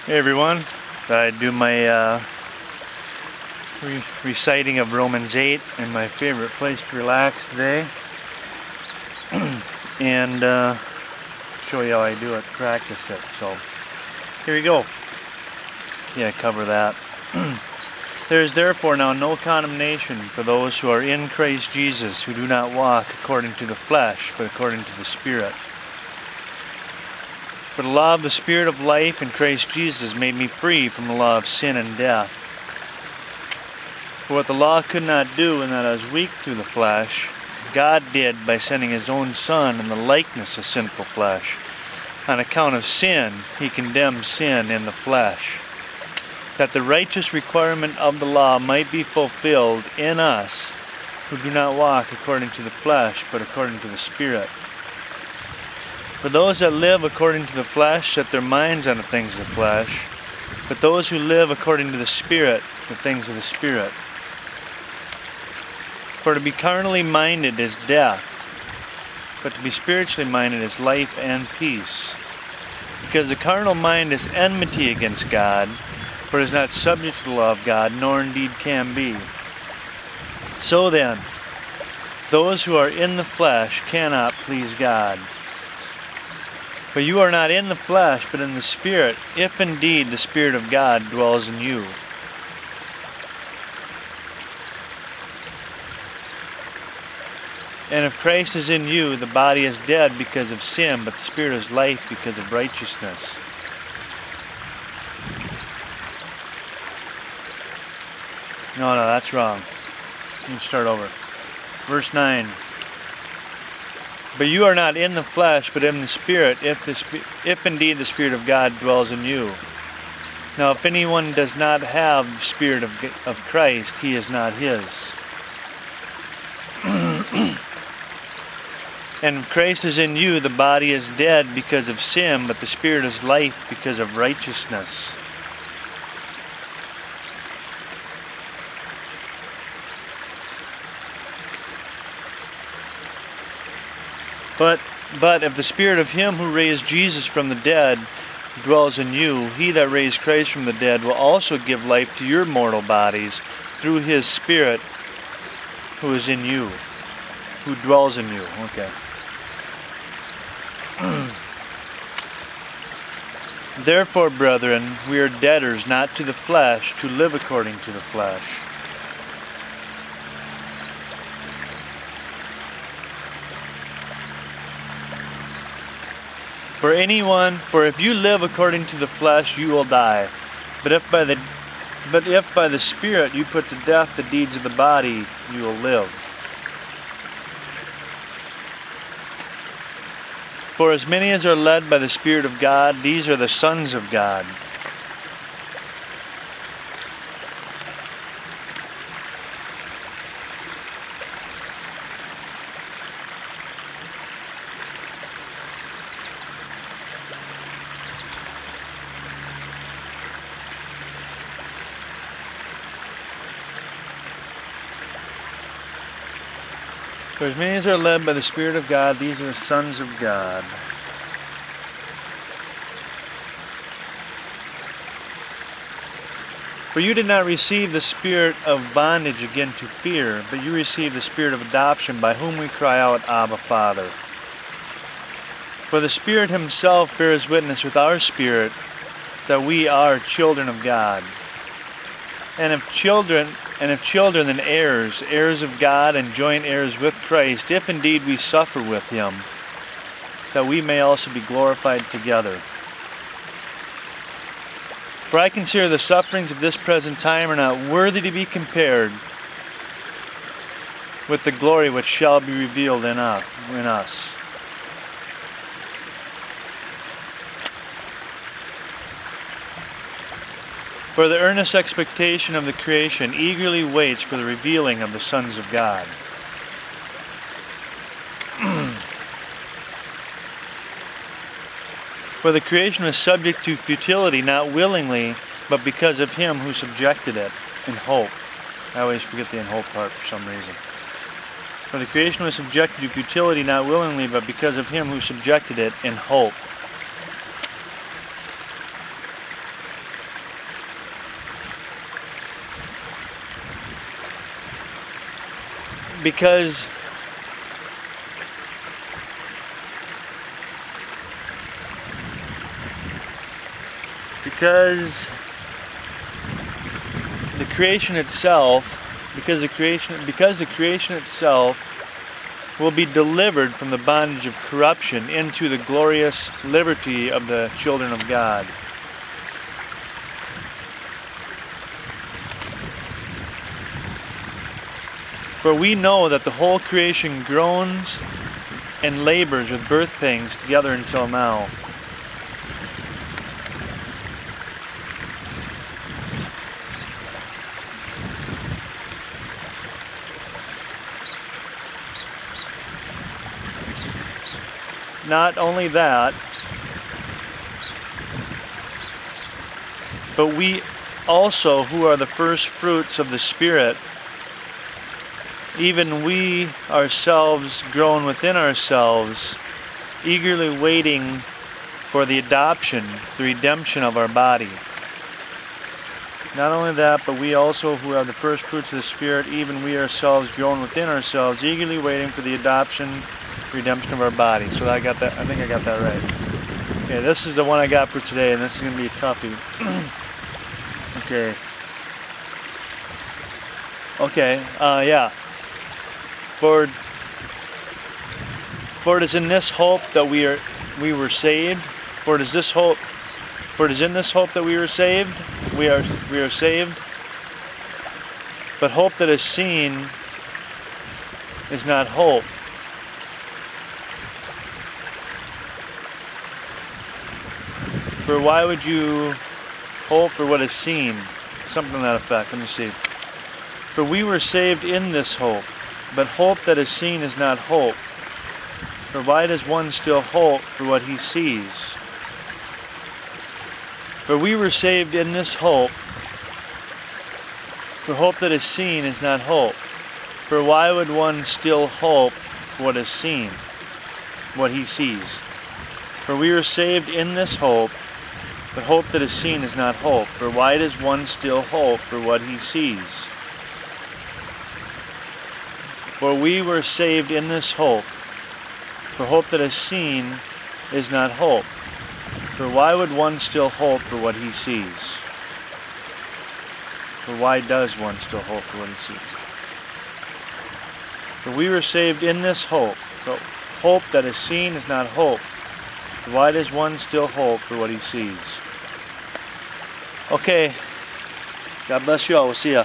Hey everyone, thought I'd do my reciting of Romans 8 in my favorite place to relax today and show you how I do it, practice it. So here we go. Yeah, cover that. There is therefore now no condemnation for those who are in Christ Jesus, who do not walk according to the flesh, but according to the Spirit. For the law of the Spirit of life in Christ Jesus made me free from the law of sin and death. For what the law could not do, in that I was weak through the flesh, God did by sending His own Son in the likeness of sinful flesh. On account of sin, He condemned sin in the flesh, that the righteous requirement of the law might be fulfilled in us, who do not walk according to the flesh, but according to the Spirit. For those that live according to the flesh set their minds on the things of the flesh, but those who live according to the Spirit, the things of the Spirit. For to be carnally minded is death, but to be spiritually minded is life and peace. Because the carnal mind is enmity against God, for it is not subject to the law of God, nor indeed can be. So then, those who are in the flesh cannot please God. But you are not in the flesh, but in the Spirit, if indeed the Spirit of God dwells in you. And if Christ is in you, the body is dead because of sin, but the Spirit is life because of righteousness. No, that's wrong. Let me start over. Verse 9. But you are not in the flesh, but in the Spirit, if indeed the Spirit of God dwells in you. Now if anyone does not have the Spirit of Christ, he is not his. And if Christ is in you, the body is dead because of sin, but the Spirit is life because of righteousness. But if the Spirit of Him who raised Jesus from the dead dwells in you, He that raised Christ from the dead will also give life to your mortal bodies through His Spirit who is in you, who dwells in you. Okay. Therefore, brethren, we are debtors not to the flesh to live according to the flesh. For if you live according to the flesh, you will die. But if by the Spirit you put to death the deeds of the body, you will live. For as many as are led by the Spirit of God, these are the sons of God. For as many as are led by the Spirit of God, these are the sons of God. For you did not receive the spirit of bondage again to fear, but you received the Spirit of adoption, by whom we cry out, Abba, Father. For the Spirit Himself bears witness with our spirit that we are children of God. And if children, then heirs, heirs of God and joint heirs with Christ, if indeed we suffer with Him, that we may also be glorified together. For I consider the sufferings of this present time are not worthy to be compared with the glory which shall be revealed in us. For the earnest expectation of the creation eagerly waits for the revealing of the sons of God. For the creation was subject to futility, not willingly, but because of Him who subjected it, in hope. I always forget the in hope part for some reason. For the creation was subjected to futility, not willingly, but because of Him who subjected it, in hope. because the creation itself, because the creation itself will be delivered from the bondage of corruption into the glorious liberty of the children of God. For we know that the whole creation groans and labors with birth pangs together until now. Not only that, but we also, who are the first fruits of the Spirit, even we ourselves groan within ourselves, eagerly waiting for the adoption, the redemption of our body. Not only that, but we also, who are the first fruits of the Spirit, even we ourselves groan within ourselves, eagerly waiting for the adoption, redemption of our body. So I got that. I think I got that right. Okay, this is the one I got for today, and this is going to be a toughie. Okay. Yeah. For it is in this hope that we were saved. For it is in this hope that we were saved. We are saved. But hope that is seen is not hope. For why would you hope for what is seen? Something to that effect. Let me see. For we were saved in this hope, but hope that is seen is not hope. For why does one still hope for what he sees? For we were saved in this hope, for hope that is seen is not hope. For why would one still hope for what is seen, what he sees? For we were saved in this hope, but hope that is seen is not hope. For why does one still hope for what he sees? For we were saved in this hope, for hope that is seen is not hope. For why would one still hope for what he sees? For why does one still hope for what he sees? For we were saved in this hope, but hope that is seen is not hope. For why does one still hope for what he sees? Okay. God bless you all. We'll see ya.